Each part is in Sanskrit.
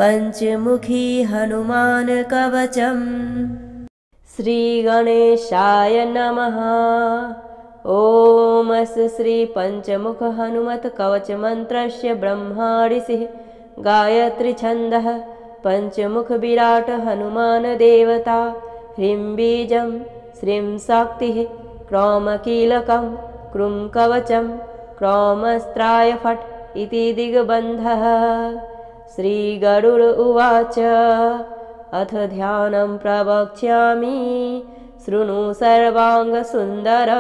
पंचमुखी हनुमान कवचम्। श्री गणेशाय नमः। ओम अस्य श्री पंचमुख हनुमत कवच मंत्रस्य ब्रह्मा ऋषिः गायत्री छन्दः पंचमुख विराट हनुमान देवता। ह्रीं बीजं श्रीं शक्तिः क्रौमकीलकं क्रूं कवचं क्रौमस्त्राय फट् इति दिग्बन्धः। श्रीगरुड उवाच अथ ध्यानं प्रवक्ष्यामि शृणु सर्वाङ्गसुन्दर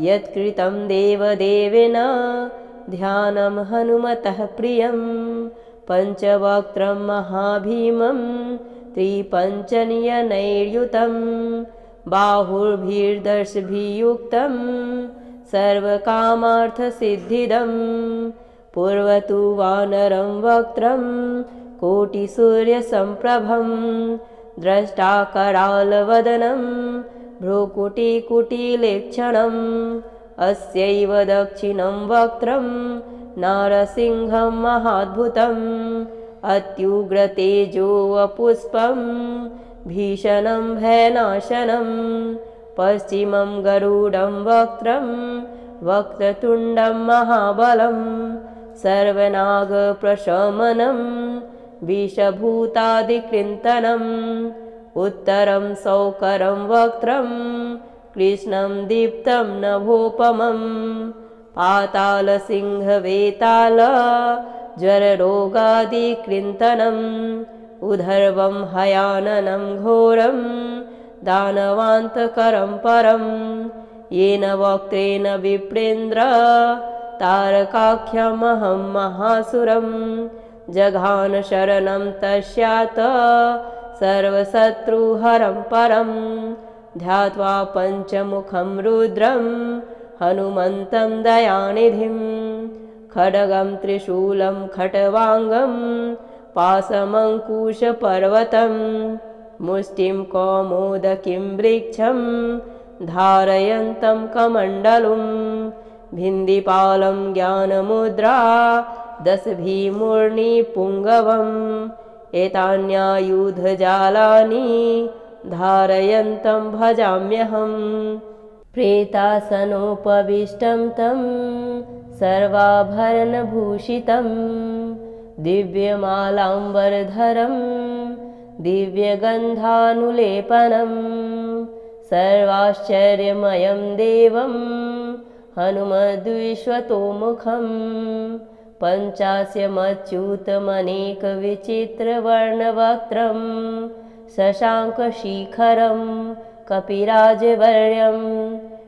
यत्कृतं देवदेवेन ध्यानं हनुमतः प्रियं। पञ्चवक्त्रं महाभीमं त्रिपञ्चनयनैर्युतं बाहुर्भिर्दशभिर्युक्तं सर्वकामार्थसिद्धिदं। पूर्वतु वानरं वक्त्रं कोटिसूर्यसम्प्रभं द्रष्टाकरालवदनं भ्रुकुटिकुटिलेक्षणम्। अस्यैव दक्षिणं वक्त्रं नारसिंहं महाद्भुतम् अत्युग्रतेजोवपुष्पं भीषणं भयनाशनं। पश्चिमं गरुडं वक्त्रं वक्रतुण्डं महाबलं सर्वनागप्रशमनं विषभूतादिकृन्तनम्। उत्तरं सौकरं वक्त्रं कृष्णं दीप्तं नभोपमं पातालसिंहवेताल ज्वररोगादिकृन्तनम्। उधर्वं हयाननं घोरं दानवान्तकरं परं येन वक्त्रेण विप्रेन्द्र तारकाख्यमहं महासुरं। जघान शरणं तस्यात् सर्वशत्रुहरं परं ध्यात्वा पञ्चमुखं रुद्रं हनुमन्तं दयानिधिं। खड्गं त्रिशूलं खट्वाङ्गं पाशमङ्कुशपर्वतं मुष्टिं कौमोदकीं वृक्षं धारयन्तं कमण्डलुं। भिन्दिपालं ज्ञानमुद्रा दशभिर्मूर्निपुङ्गवम् एतान्यायुधजालानि धारयन्तं भजाम्यहम्। प्रेतासनोपविष्टं तं सर्वाभरणभूषितं दिव्यमालाम्बरधरं दिव्यगन्धानुलेपनं सर्वाश्चर्यमयं देवं हनुमद्विश्वतोमुखं। पञ्चास्यमच्युतमनेकविचित्रवर्णवक्त्रं शशाङ्कशिखरं कपिराजवर्यं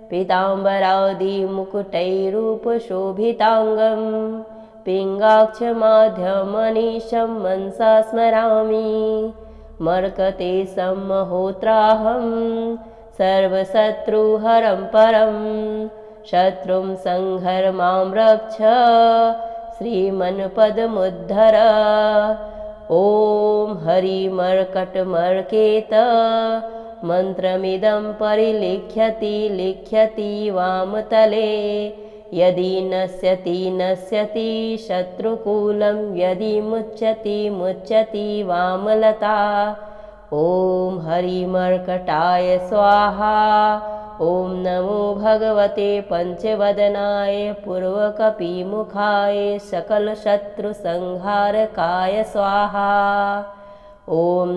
पीताम्बरादिमुकुटैरूपशोभिताङ्गं पिङ्गाक्षमाध्यमनीशं मनसा स्मरामि। मर्कटेशं महोत्राहं सर्वशत्रुहरं परं शत्रुं संहर मां रक्ष श्रीमन्पदमुद्धर। ॐ हरिमर्कटमर्केत मन्त्रमिदं लिख्यति वामतले यदि नश्यति शत्रुकूलं यदि मुच्यति वामलता। ॐ हरिमर्कटाय स्वाहा। ॐ नमो भगवते पंचवदनाय पूर्वकपिमुखाय सकलशत्रुसंहारकाय स्वाहा। ॐ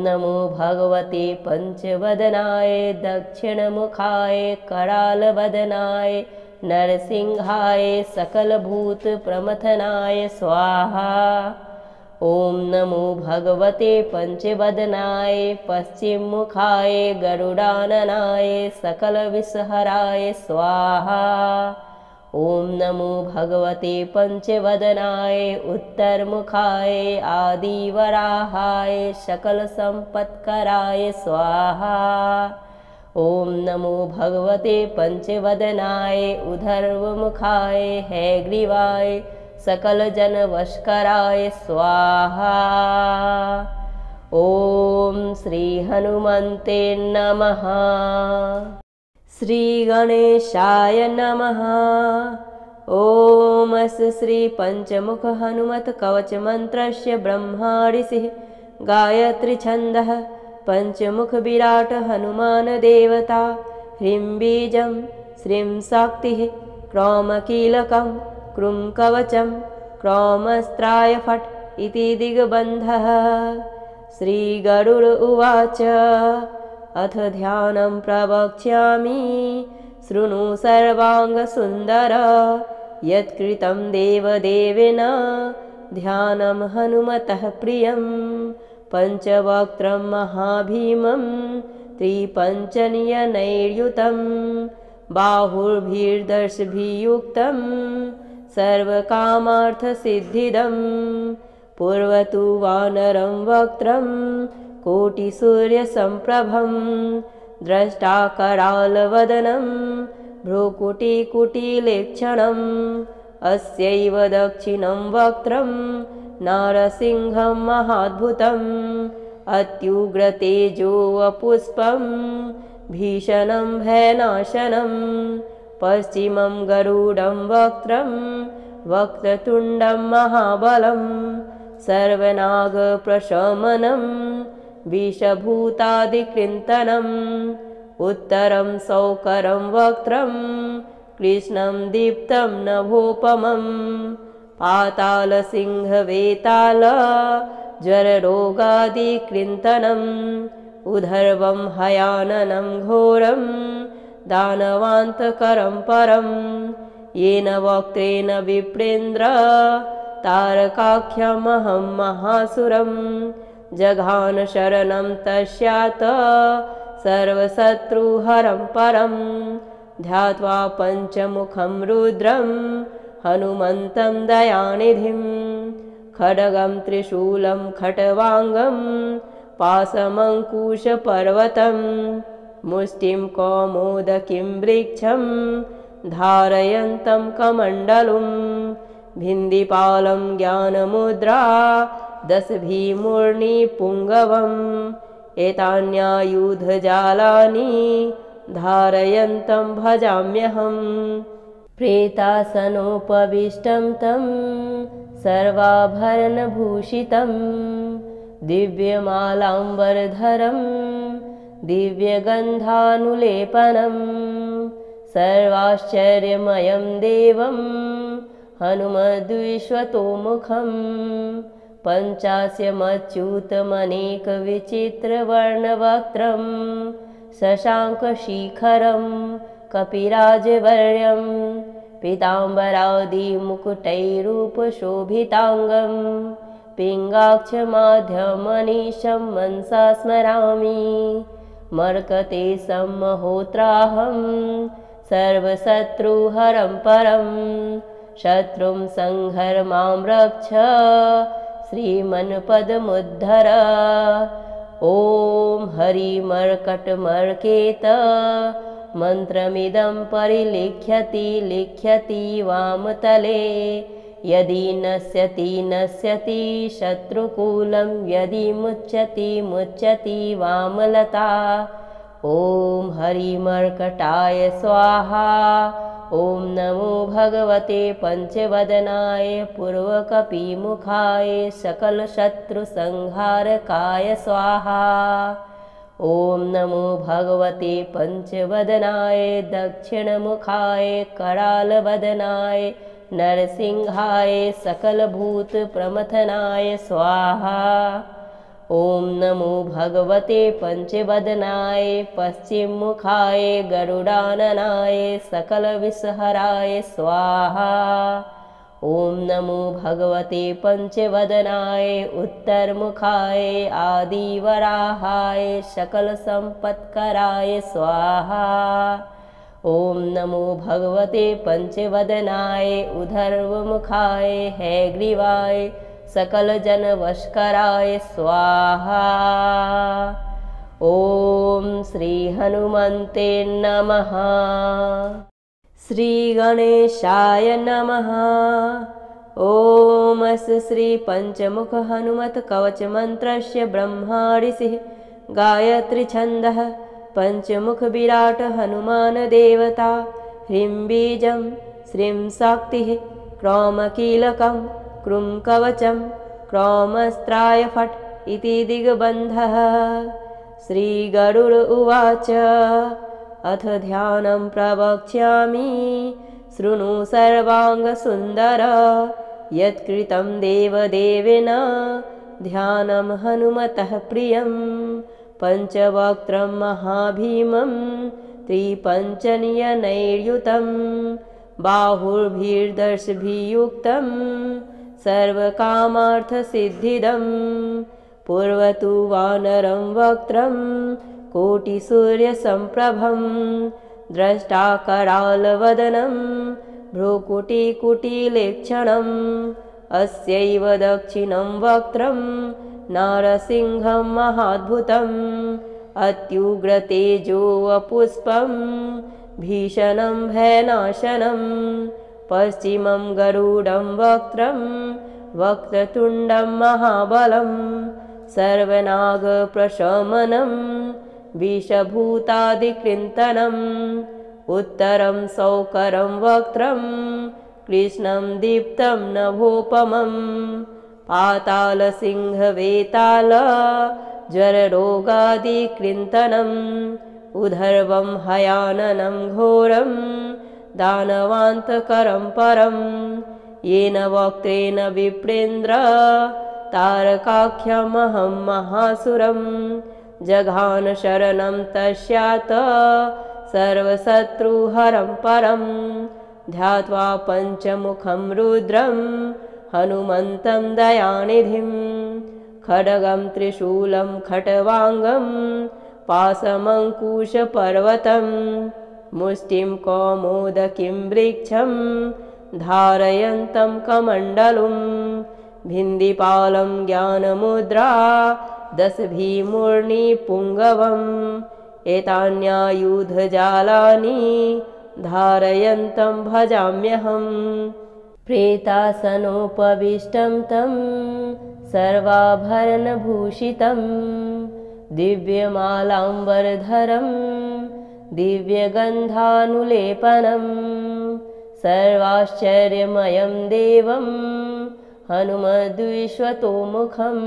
नमो भगवते पंचवदनाय दक्षिणमुखाय करालवदनाय नरसिंहाय सकलभूतप्रमथनाय स्वाहा। ॐ नमो भगवते पंचवदनाय पश्चिममुखाय गरुडाननाय सकलविषहराय स्वाहा। ॐ नमो भगवते पंचवदनाय उत्तरमुखाय आदिवराहाय सकलसम्पत्कराय स्वाहा। ॐ नमो भगवते पंचवदनाय उधर्वमुखाय हैग्रीवाय सकलजनवशकराय स्वाहा। ॐ श्री हनुमन्ते नमः। श्री गणेशाय नमः। ॐ अस्य श्री पंचमुख हनुमत कवच मंत्रस्य ब्रह्मा ऋषिः गायत्री छन्दः पंचमुख विराट हनुमान देवता ह्रीं बीजं श्रीं शक्तिः क्रौमकीलकं क्रूं कवचं क्रौमस्त्राय फट् इति दिग्बन्धः। श्रीगरुड उवाच अथ ध्यानं प्रवक्ष्यामि शृणु सर्वाङ्गसुन्दर यत्कृतं देवदेवेन ध्यानं हनुमतः प्रियं पञ्चवक्त्रं महाभीमं त्रिपञ्चनयनैर्युतं बाहुर्भिर्दशभिर्युक्तं सर्वकामार्थसिद्धिदं पूर्वतु वानरं वक्त्रं कोटिसूर्यसम्प्रभं द्रष्टाकरालवदनं भ्रूकुटिकुटिलेक्षणम् अस्यैव दक्षिणं वक्त्रं नारसिंहं महाद्भुतम् अत्युग्रतेजोवपुष्पं भीषणं भयनाशनं पश्चिमं गरुडं वक्त्रं वक्रतुण्डं महाबलं सर्वनागप्रशमनं विषभूतादिकृन्तनम् उत्तरं सौकरं वक्त्रं कृष्णं दीप्तं नभोपमं पातालसिंहवेताल ज्वररोगादिकृन्तनम् उधर्वं हयाननं घोरं दानवान्तकरं परं येन वक्त्रेण विप्रेन्द्र तारकाख्यमहं महासुरं जघान शरणं तस्यात् सर्वशत्रुहरं परं ध्यात्वा पञ्चमुखं रुद्रं हनुमन्तं दयानिधिं खड्गं त्रिशूलं खट्वाङ्गं पाशमङ्कुशपर्वतं मुष्टिं कौमोदकीं वृक्षं धारयन्तं कमण्डलुं भिन्दिपालं ज्ञानमुद्रा दशभिर्मूर्निपुङ्गवम् एतान्यायुधजालानि धारयन्तं भजाम्यहम् प्रेतासनोपविष्टं तं सर्वाभरणभूषितं दिव्यमालाम्बरधरं दिव्यगन्धानुलेपनं सर्वाश्चर्यमयं देवं हनुमद्विश्वतोमुखं पञ्चास्यमच्युतमनेकविचित्रवर्णवक्त्रं शशाङ्कशिखरं कपिराजवर्यं पीताम्बरादिमुकुटैरूपशोभिताङ्गं पिङ्गाक्षमाध्यमनीशं मनसा स्मरामि मर्कतेशं महोत्राहं सर्वशत्रुहरं परं शत्रुं संहर मां रक्ष श्रीमन्पदमुद्धर ॐ हरिमर्कटमर्केत मन्त्रमिदं लिख्यति वामतले यदि नश्यति शत्रुकूलं यदि मुच्यति वामलता ॐ हरिमर्कटाय स्वाहा ॐ नमो भगवते पंचवदनाय पूर्वकपिमुखाय सकलशत्रुसंहारकाय स्वाहा ॐ नमो भगवते पंचवदनाय दक्षिणमुखाय करालवदनाय नरसिंहाय सकलभूतप्रमथनाय स्वाहा ॐ नमो भगवते पंचवदनाय पश्चिममुखाय गरुडाननाय सकलविषहराय स्वाहा ॐ नमो भगवते पंचवदनाय उत्तरमुखाय आदिवराहाय सकलसम्पत्कराय स्वाहा ॐ नमो भगवते पंचवदनाय उधर्वमुखाय हैग्रीवाय सकलजनवशकराय स्वाहा ॐ श्री हनुमन्ते नमः। श्री गणेशाय नमः। ॐ अस्य श्री पंचमुख हनुमत कवच मंत्रस्य ब्रह्मा ऋषिः गायत्री छन्दः पंचमुख विराट हनुमान देवता ह्रीं बीजं श्रीं शक्तिः क्रौमकीलकं क्रूं कवचं क्रौमस्त्राय फट् इति दिग्बन्धः। श्रीगरुड उवाच अथ ध्यानं प्रवक्ष्यामि शृणु सर्वाङ्गसुन्दर यत्कृतं देवदेवेन ध्यानं हनुमतः प्रियं पञ्चवक्त्रं महाभीमं त्रिपञ्चनयनैर्युतं बाहुर्भिर्दशभिर्युक्तं सर्वकामार्थसिद्धिदं पूर्वतु वानरं वक्त्रं कोटिसूर्यसम्प्रभं द्रष्टाकरालवदनं भ्रुकुटिकुटिलेक्षणम् अस्यैव दक्षिणं वक्त्रं नारसिंहं महाद्भुतम् अत्युग्रतेजोवपुष्पं भीषणं भयनाशनं पश्चिमं गरुडं वक्त्रं वक्रतुण्डं महाबलं सर्वनागप्रशमनं विषभूतादिकृन्तनम् उत्तरं सौकरं वक्त्रं कृष्णं दीप्तं नभोपमं पातालसिंहवेताल ज्वररोगादिकृन्तनम् उधर्वं हयाननं घोरं दानवान्तकरं परं येन वक्त्रेण विप्रेन्द्र तारकाख्यमहं महासुरं जघान शरणं तस्यात् सर्वशत्रुहरं परं ध्यात्वा पञ्चमुखं रुद्रं हनुमन्तं दयानिधिं खड्गं त्रिशूलं खट्वाङ्गं पाशमङ्कुशपर्वतं मुष्टिं कौमोदकीं वृक्षं धारयन्तं कमण्डलुं भिन्दिपालं ज्ञानमुद्रा दशभिर्मूर्निपुङ्गवम् एतान्यायुधजालानि धारयन्तं भजाम्यहं प्रेतासनोपविष्टं तं सर्वाभरणभूषितं दिव्यमालाम्बरधरं दिव्यगन्धानुलेपनं सर्वाश्चर्यमयं देवं हनुमद्विश्वतोमुखं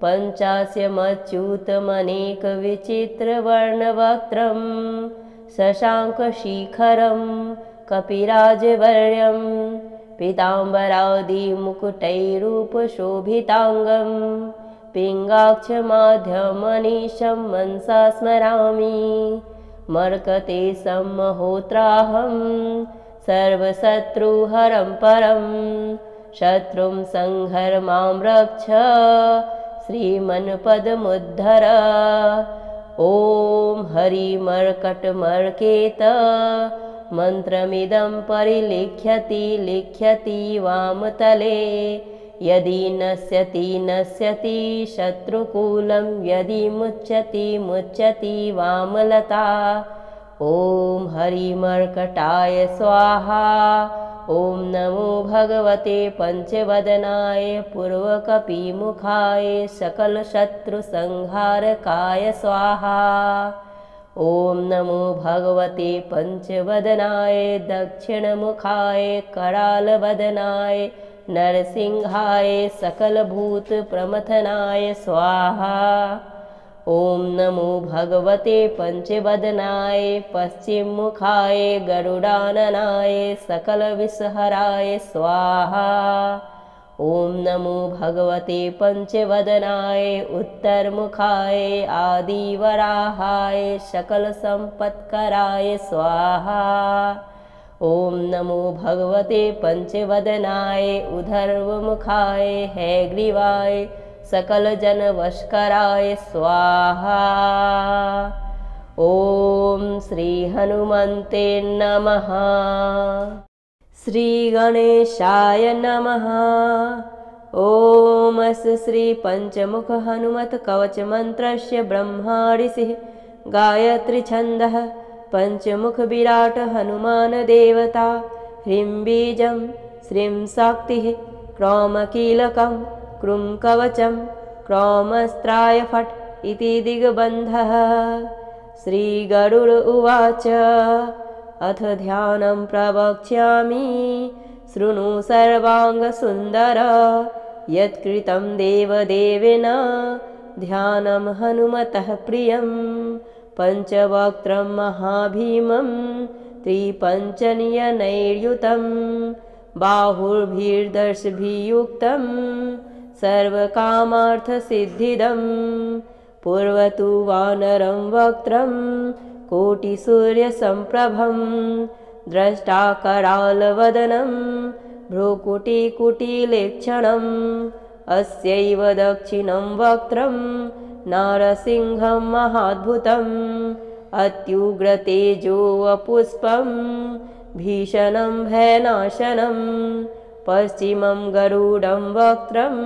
पञ्चास्यमच्युतमनेकविचित्रवर्णवक्त्रं शशाङ्कशिखरं कपिराजवर्यं पीताम्बरादिमुकुटैरूपशोभिताङ्गं पिङ्गाक्षमाध्यमनीशं मनसा स्मरामि मर्कतेशं महोत्राहं सर्वशत्रुहरं परं शत्रुं संहर मां रक्ष श्रीमन्पदमुद्धर ॐ हरिमर्कटमर्केत मन्त्रमिदं लिख्यति वामतले यदि नश्यति शत्रुकूलं यदि मुच्यति वामलता ॐ हरिमर्कटाय स्वाहा ॐ नमो भगवते पञ्चवदनाय पूर्वकपिमुखाय सकलशत्रुसंहारकाय स्वाहा ॐ नमो भगवते पञ्चवदनाय दक्षिणमुखाय करालवदनाय नरसिंहाय सकलभूतप्रमथनाय स्वाहा ॐ नमो भगवते पञ्चवदनाय पश्चिममुखाय गरुडाननाय सकलविषहराय स्वाहा ॐ नमो भगवते पञ्चवदनाय उत्तरमुखाय आदिवराहाय सकलसम्पत्कराय स्वाहा ॐ नमो भगवते पञ्चवदनाय उधर्वमुखाय हैग्रीवाय सकलजनवशकराय स्वाहा ॐ श्रीहनुमन्ते नमः। श्रीगणेशाय नमः। ॐ अस्य श्रीपञ्चमुखहनुमत्कवचमन्त्रस्य ब्रह्मा ऋषिः गायत्रीछन्दः पञ्चमुखविराट हनुमानदेवता ह्रीं बीजं श्रीं शक्तिः क्रौमकीलकं क्रूं कवचं क्रौमस्त्राय फट् इति दिग्बन्धः। श्रीगरुड उवाच अथ ध्यानं प्रवक्ष्यामि शृणु सर्वाङ्गसुन्दर यत्कृतं देवदेवेन ध्यानं हनुमतः प्रियं पञ्चवक्त्रं महाभीमं त्रिपञ्चनयनैर्युतं बाहुर्भिर्दशभिर्युक्तं सर्वकामार्थसिद्धिदं पूर्वतु वानरं वक्त्रं कोटिसूर्यसम्प्रभं द्रष्टाकरालवदनं भ्रुकुटिकुटिलेक्षणम् अस्यैव दक्षिणं वक्त्रं नारसिंहं महाद्भुतम् अत्युग्रतेजोवपुष्पं भीषणं भयनाशनं पश्चिमं गरुडं वक्त्रं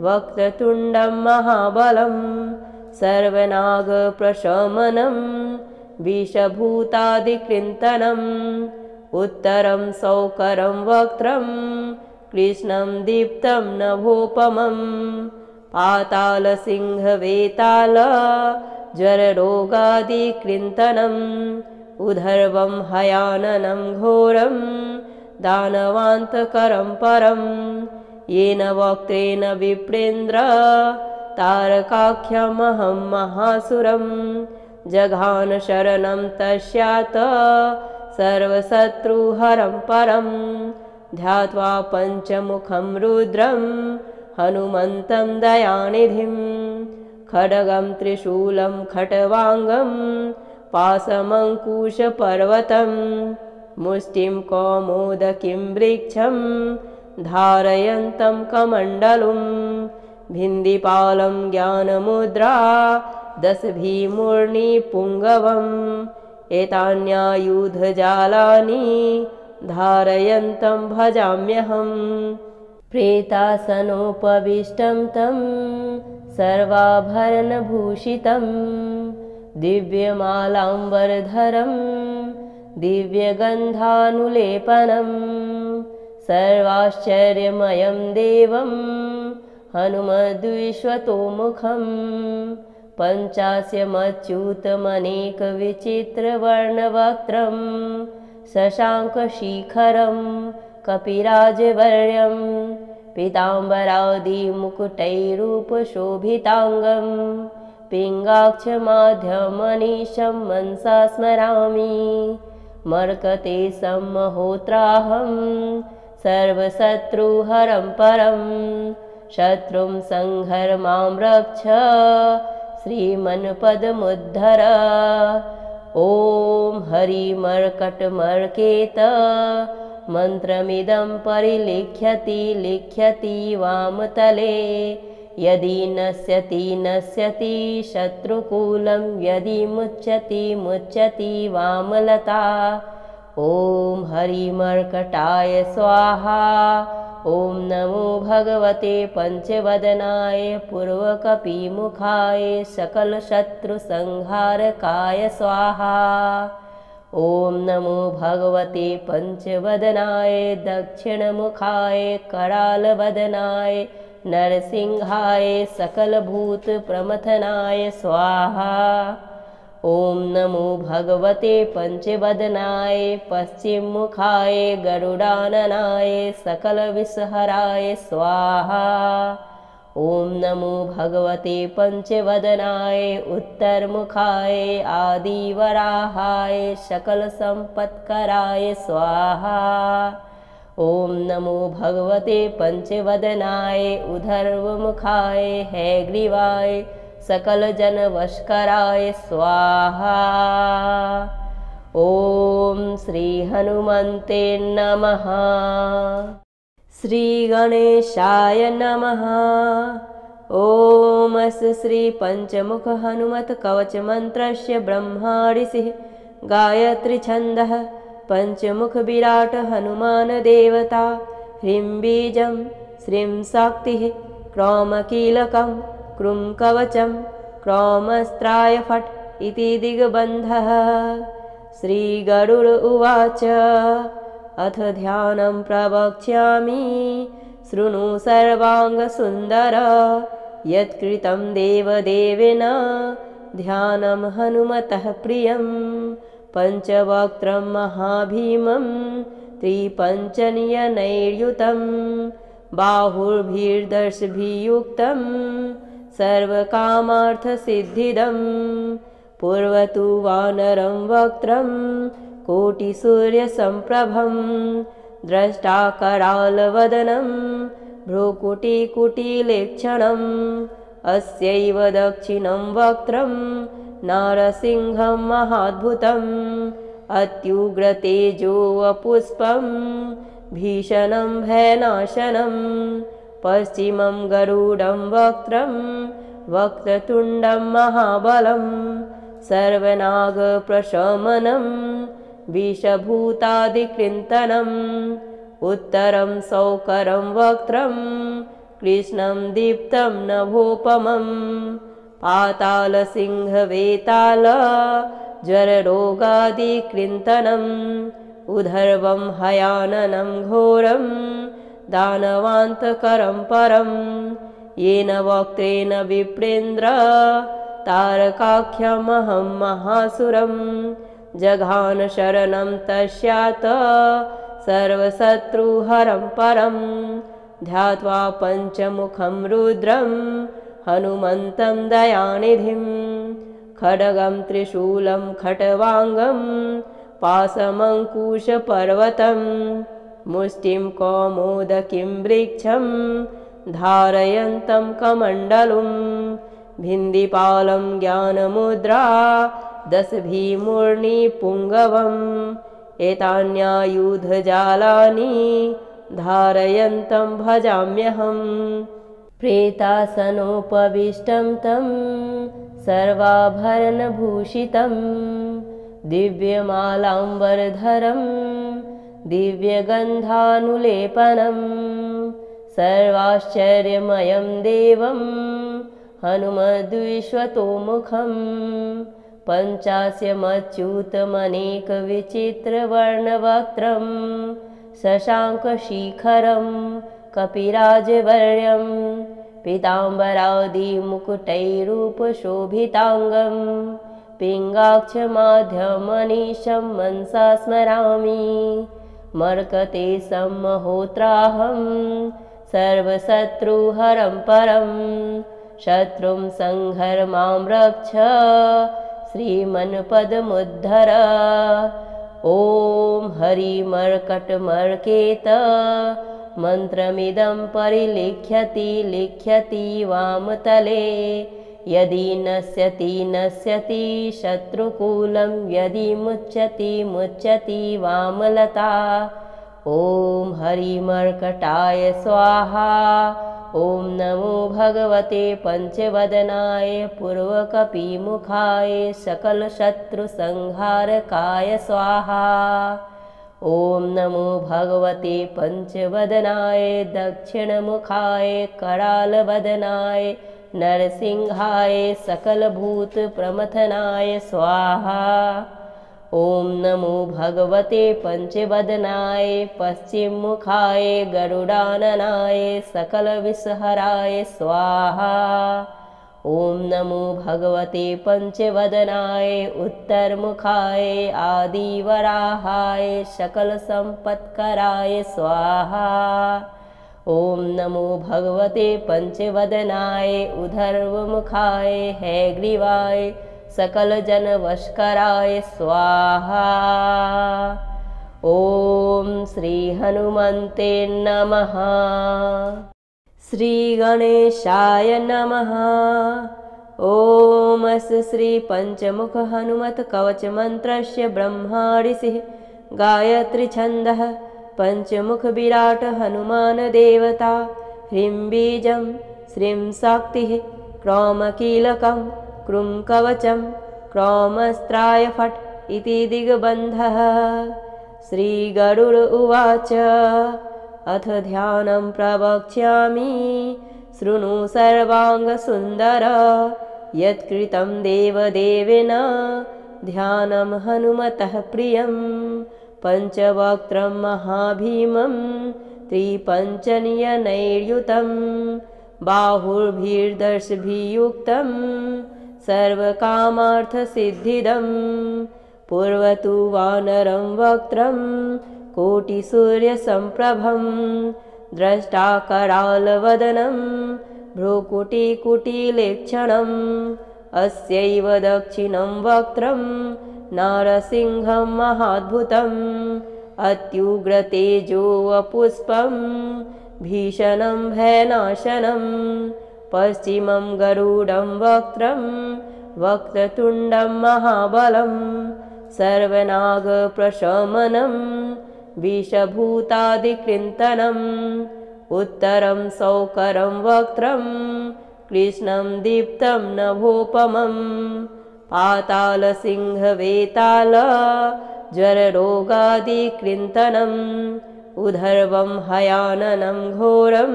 वक्रतुण्डं महाबलं सर्वनागप्रशमनं विषभूतादिकृन्तनम् उत्तरं सौकरं वक्त्रं कृष्णं दीप्तं नभोपमं पातालसिंहवेताल ज्वररोगादिकृन्तनम् उधर्वं हयाननं घोरं दानवान्तकरं परं येन वक्त्रेण विप्रेन्द्र तारकाख्यमहं महासुरं जघान शरणं तस्यात् सर्वशत्रुहरं परं ध्यात्वा पञ्चमुखं रुद्रं हनुमन्तं दयानिधिं खड्गं त्रिशूलं खट्वाङ्गं पाशमङ्कुशपर्वतं मुष्टिं कौमोदकीं वृक्षं धारयन्तं कमण्डलुं भिन्दिपालं ज्ञानमुद्रा दशभिर्मूर्निपुङ्गवम् एतान्यायुधजालानि धारयन्तं भजाम्यहं प्रेतासनोपविष्टं तं सर्वाभरणभूषितं दिव्यमालाम्बरधरं दिव्यगन्धानुलेपनं सर्वाश्चर्यमयं देवं हनुमद्विश्वतोमुखं पञ्चास्यमच्युतमनेकविचित्रवर्णवक्त्रं शशाङ्कशिखरं कपिराजवर्यं पीताम्बरादिमुकुटैरूपशोभिताङ्गं पिङ्गाक्षमाध्यमनीशं मनसा स्मरामि मर्कतेशं महोत्राहं सर्वशत्रुहरं परं शत्रुं संहर मां रक्ष श्रीमन्पदमुद्धर ॐ हरिमर्कटमर्केत मन्त्रमिदं लिख्यति वामतले यदि नश्यति शत्रुकूलं यदि मुच्यति वामलता ॐ हरिमर्कटाय स्वाहा ॐ नमो भगवते पञ्चवदनाय पूर्वकपिमुखाय सकलशत्रुसंहारकाय स्वाहा ॐ नमो भगवते पञ्चवदनाय दक्षिणमुखाय करालवदनाय नरसिंहाय सकलभूतप्रमथनाय स्वाहा ॐ नमो भगवते पञ्चवदनाय पश्चिममुखाय गरुडाननाय सकलविषहराय स्वाहा ॐ नमो भगवते पञ्चवदनाय उत्तरमुखाय आदिवराहाय सकलसम्पत्कराय स्वाहा ॐ नमो भगवते पञ्चवदनाय उधर्वमुखाय हैग्रीवाय सकलजनवशकराय स्वाहा ॐ श्रीहनुमन्ते नमः। श्रीगणेशाय नमः। ॐ अस्य श्रीपञ्चमुखहनुमत्कवचमन्त्रस्य ब्रह्मा ऋषिः गायत्रीछन्दः पञ्चमुखविराट हनुमानदेवता ह्रीं बीजं श्रीं शक्तिः क्रौमकीलकं क्रूं कवचं क्रौमस्त्राय फट् इति दिग्बन्धः। श्रीगरुड उवाच अथ ध्यानं प्रवक्ष्यामि शृणु सर्वाङ्गसुन्दर यत्कृतं देवदेवेन ध्यानं हनुमतः प्रियं पञ्चवक्त्रं महाभीमं त्रिपञ्चनयनैर्युतं बाहुर्भिर्दशभिर्युक्तं सर्वकामार्थसिद्धिदं पूर्वतु वानरं वक्त्रं कोटिसूर्यसम्प्रभं द्रष्टाकरालवदनं भ्रूकुटिकुटिलेक्षणम् अस्यैव दक्षिणं वक्त्रं नारसिंहं महाद्भुतम् अत्युग्रतेजोवपुष्पं भीषणं भयनाशनं पश्चिमं गरुडं वक्त्रं वक्रतुण्डं महाबलं सर्वनागप्रशमनं विषभूतादिकृन्तनम् उत्तरं सौकरं वक्त्रं कृष्णं दीप्तं नभोपमं पातालसिंहवेताल ज्वररोगादिकृन्तनम् उधर्वं हयाननं घोरं दानवान्तकरं परं येन वक्त्रेण विप्रेन्द्र तारकाख्यमहं महासुरं जघान शरणं तस्यात् सर्वशत्रुहरं परं ध्यात्वा पञ्चमुखं रुद्रं हनुमन्तं दयानिधिं खड्गं त्रिशूलं खट्वाङ्गं पाशमङ्कुशपर्वतं मुष्टिं कौमोदकीं वृक्षं धारयन्तं कमण्डलुं भिन्दिपालं ज्ञानमुद्रा दशभिर्मूर्निपुङ्गवम् एतान्यायुधजालानि धारयन्तं भजाम्यहं प्रेतासनोपविष्टं तं सर्वाभरणभूषितं दिव्यमालाम्बरधरं दिव्यगन्धानुलेपनं सर्वाश्चर्यमयं देवं हनुमद्विश्वतोमुखं पञ्चास्यमच्युतमनेकविचित्रवर्णवक्त्रं शशाङ्कशिखरं कपिराजवर्यं पीताम्बरादिमुकुटैरूपशोभिताङ्गं पिङ्गाक्षमाध्यमनीशं मनसा स्मरामि मर्कतेशं महोत्राहं सर्वशत्रुहरं परं शत्रुं संहर मां रक्ष श्रीमन्पदमुद्धर ॐ हरिमर्कटमर्केत मन्त्रमिदं लिख्यति वामतले यदि नश्यति शत्रुकूलं यदि मुच्यति वामलता ॐ हरिमर्कटाय स्वाहा ॐ नमो भगवते पञ्चवदनाय पूर्वकपिमुखाय सकलशत्रुसंहारकाय स्वाहा ॐ नमो भगवते पञ्चवदनाय दक्षिणमुखाय करालवदनाय नरसिंहाय सकलभूतप्रमथनाय स्वाहा ॐ नमो भगवते पञ्चवदनाय पश्चिममुखाय गरुडाननाय सकलविषहराय स्वाहा ॐ नमो भगवते पञ्चवदनाय उत्तरमुखाय आदिवराहाय सकलसम्पत्कराय स्वाहा ॐ नमो भगवते पञ्चवदनाय उधर्वमुखाय हैग्रीवाय सकलजनवशकराय स्वाहा ॐ श्रीहनुमन्ते नमः श्रीगणेशाय नमः ॐ अस्य श्रीपञ्चमुखहनुमत्कवचमन्त्रस्य ब्रह्मा ऋषिः गायत्रीछन्दः पञ्चमुखविराट हनुमानदेवता ह्रीं बीजं श्रीं शक्तिः क्रौमकीलकं क्रूं कवचं क्रौमस्त्राय फट् इति दिग्बन्धः श्रीगरुड उवाच अथ ध्यानं प्रवक्ष्यामि शृणु सर्वाङ्गसुन्दर यत्कृतं देवदेवेन ध्यानं हनुमतः प्रियं पञ्चवक्त्रं महाभीमं त्रिपञ्चनयनैर्युतं बाहुर्भिर्दशभिर्युक्तं सर्वकामार्थसिद्धिदं पूर्वतु वानरं वक्त्रं कोटिसूर्यसम्प्रभं द्रष्टाकरालवदनं भ्रूकुटिकुटिलेक्षणम् अस्यैव दक्षिणं वक्त्रं नारसिंहं महाद्भुतम् अत्युग्रतेजोवपुष्पं भीषणं भयनाशनं पश्चिमं गरुडं वक्त्रं वक्रतुण्डं महाबलं सर्वनागप्रशमनं विषभूतादिकृन्तनम् उत्तरं सौकरं वक्त्रं कृष्णं दीप्तं नभोपमं पातालसिंहवेताल ज्वररोगादिकृन्तनम् उधर्वं हयाननं घोरं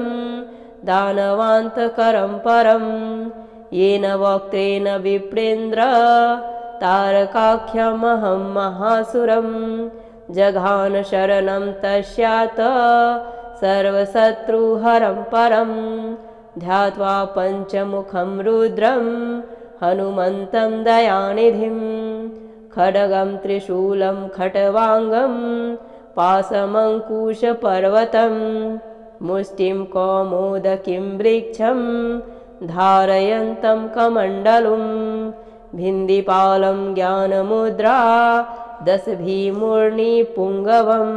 दानवान्तकरं परं येन वक्त्रेण विप्रेन्द्र तारकाख्यमहं महासुरं जघान शरणं तस्यात् सर्वशत्रुहरं परं ध्यात्वा पञ्चमुखं रुद्रं हनुमन्तं दयानिधिं खड्गं त्रिशूलं खट्वाङ्गं पाशमङ्कुशपर्वतं मुष्टिं कौमोदकीं वृक्षं धारयन्तं कमण्डलुं भिन्दिपालं ज्ञानमुद्रा दशभिमूर्णिपुङ्गवम्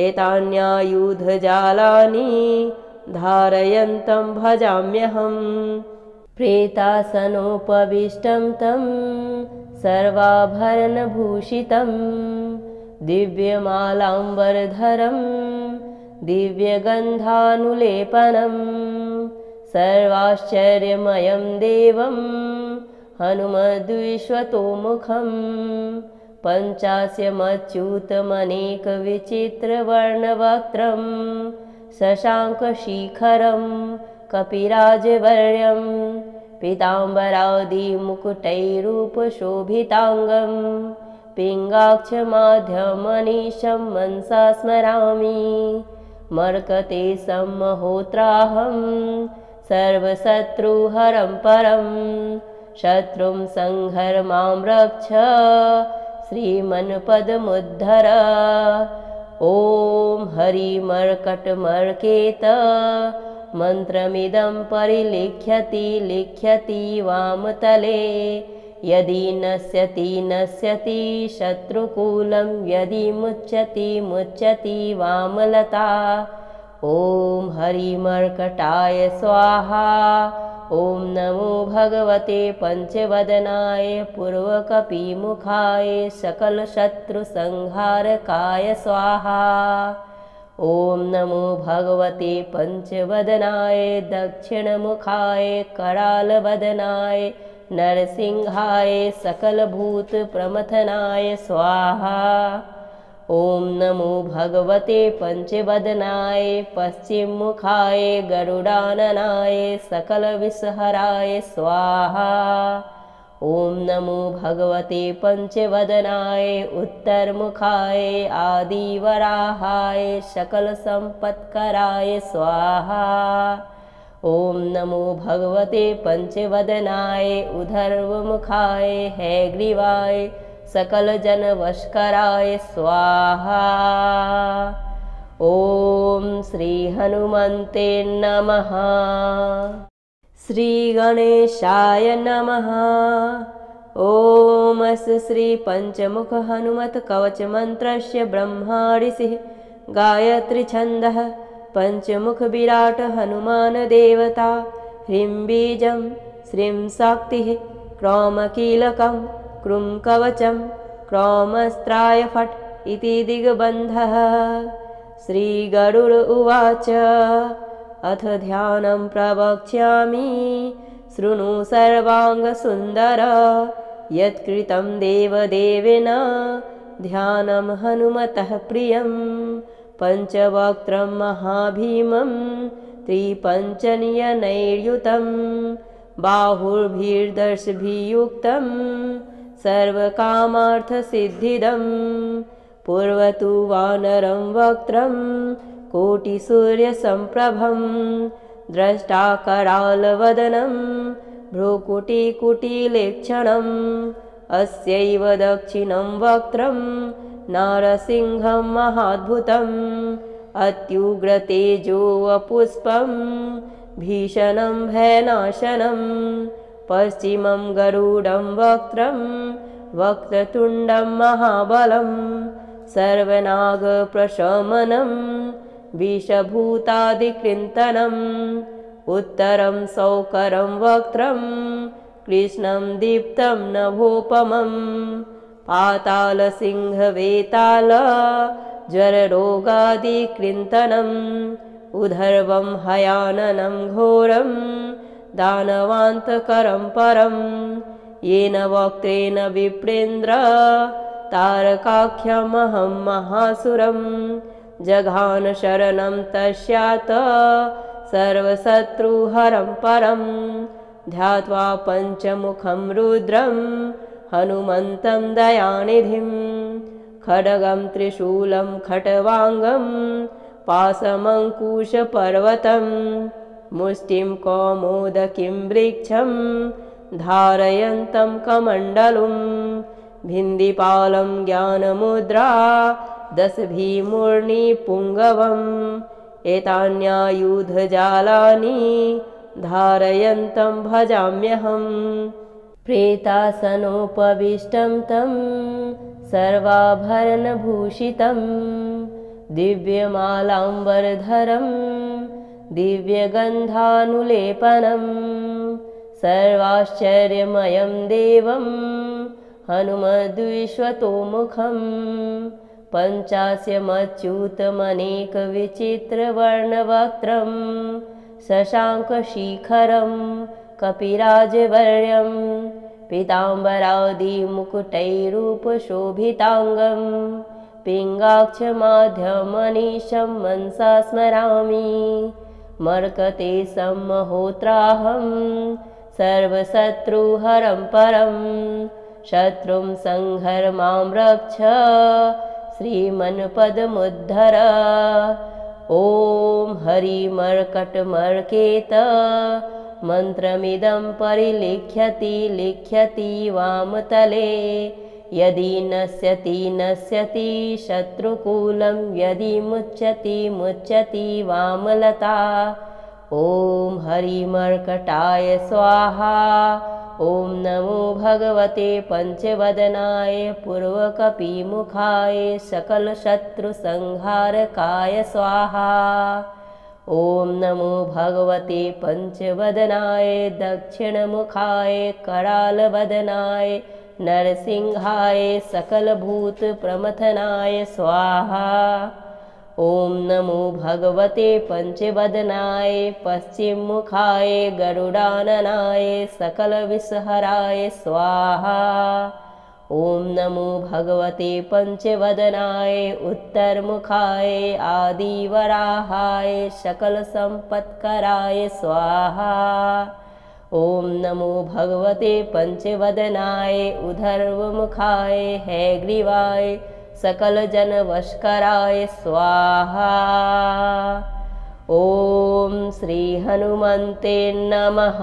एतान्यायुधजालानि धारयन्तं भजाम्यहं प्रेतासनोपविष्टं तं सर्वाभरणभूषितं दिव्यमालाम्बरधरं दिव्यगन्धानुलेपनं सर्वाश्चर्यमयं देवं हनुमद्विश्वतोमुखं पञ्चास्यमच्युतमनेकविचित्रवर्णवक्त्रं शशाङ्कशिखरं कपिराजवर्यं पीताम्बरादिमुकुटैरूपशोभिताङ्गं पिङ्गाक्षमाध्यमनीशं मनसा स्मरामि मर्कटेशं महोत्राहं सर्वशत्रुहरं परं शत्रुं संहर मां रक्ष श्रीमन्पदमुद्धर ॐ हरिमर्कटमर्केत मन्त्रमिदं लिख्यति वामतले यदि नश्यति शत्रुकूलं यदि मुच्यति वामलता ॐ हरिमर्कटाय स्वाहा ॐ नमो भगवते पञ्चवदनाय पूर्वकपिमुखाय सकलशत्रुसंहारकाय स्वाहा ॐ नमो भगवते पञ्चवदनाय दक्षिणमुखाय करालवदनाय नरसिंहाय सकलभूतप्रमथनाय स्वाहा ॐ नमो भगवते पञ्चवदनाय पश्चिममुखाय गरुडाननाय सकलविषहराय स्वाहा ॐ नमो भगवते पञ्चवदनाय उत्तरमुखाय आदिवराहाय सकलसम्पत्कराय स्वाहा ॐ नमो भगवते पञ्चवदनाय उधर्वमुखाय हैग्रीवाय सकलजनवशकराय स्वाहा ॐ श्रीहनुमन्ते नमः। श्रीगणेशाय नमः। ॐ अस्य श्रीपञ्चमुखहनुमत्कवचमन्त्रस्य ब्रह्मा ऋषिः गायत्रीछन्दः पञ्चमुखविराट हनुमानदेवता ह्रीं बीजं श्रीं शक्तिः क्रौमकीलकं क्रूं कवचं क्रौमस्त्राय फट् इति दिग्बन्धः। श्रीगरुड उवाच अथ ध्यानं प्रवक्ष्यामि शृणु सर्वाङ्गसुन्दर यत्कृतं देवदेवेन ध्यानं हनुमतः प्रियं पञ्चवक्त्रं महाभीमं त्रिपञ्चनयनैर्युतं बाहुर्भिर्दशभिर्युक्तं सर्वकामार्थसिद्धिदं पूर्वतु वानरं वक्त्रं कोटिसूर्यसम्प्रभं द्रष्टाकरालवदनं भ्रूकुटिकुटिलेक्षणम् अस्यैव दक्षिणं वक्त्रं नारसिंहं महाद्भुतम् अत्युग्रतेजोवपुष्पं भीषणं भयनाशनं पश्चिमं गरुडं वक्त्रं वक्रतुण्डं महाबलं सर्वनागप्रशमनं विषभूतादिकृन्तनम् उत्तरं सौकरं वक्त्रं कृष्णं दीप्तं नभोपमं पातालसिंहवेताल ज्वररोगादिकृन्तनम् उधर्वं हयाननं घोरं दानवान्तकरं परं येन वक्त्रेण विप्रेन्द्र तारकाख्यमहं महासुरं जघान शरणं तस्यात् सर्वशत्रुहरं परं ध्यात्वा पञ्चमुखं रुद्रं हनुमन्तं दयानिधिं खड्गं त्रिशूलं खट्वाङ्गं पाशमङ्कुशपर्वतं मुष्टिं कौमोदकीं वृक्षं धारयन्तं कमण्डलुं भिन्दिपालं ज्ञानमुद्रा दशभिमूर्णिपुङ्गवम् एतान्यायुधजालानि धारयन्तं भजाम्यहं प्रेतासनोपविष्टं तं सर्वाभरणभूषितं दिव्यमालाम्बरधरं दिव्यगन्धानुलेपनं सर्वाश्चर्यमयं देवं हनुमद्विश्वतोमुखं पञ्चास्यमच्युतमनेकविचित्रवर्णवक्त्रं शशाङ्कशिखरं कपिराजवर्यं पीताम्बरादिमुकुटैरूपशोभिताङ्गं पिङ्गाक्षमाध्यमनीशं मनसा स्मरामि मर्कटेशं महोत्राहं सर्वशत्रुहरं परं शत्रुं संहर मां रक्ष श्रीमन्पदमुद्धर ॐ हरिमर्कटमर्केत मन्त्रमिदं लिख्यति वामतले यदि नश्यति शत्रुकूलं यदि मुच्यति वामलता ॐ हरिमर्कटाय स्वाहा ॐ नमो भगवते पञ्चवदनाय पूर्वकपिमुखाय सकलशत्रुसंहारकाय स्वाहा ॐ नमो भगवते पञ्चवदनाय दक्षिणमुखाय करालवदनाय नरसिंहाय सकलभूतप्रमथनाय स्वाहा ॐ नमो भगवते पञ्चवदनाय पश्चिममुखाय गरुडाननाय सकलविषहराय स्वाहा ॐ नमो भगवते पञ्चवदनाय उत्तरमुखाय आदिवराहाय सकलसम्पत्कराय स्वाहा ॐ नमो भगवते पञ्चवदनाय उधर्वमुखाय हैग्रीवाय सकलजनवशकराय स्वाहा ॐ श्रीहनुमन्ते नमः।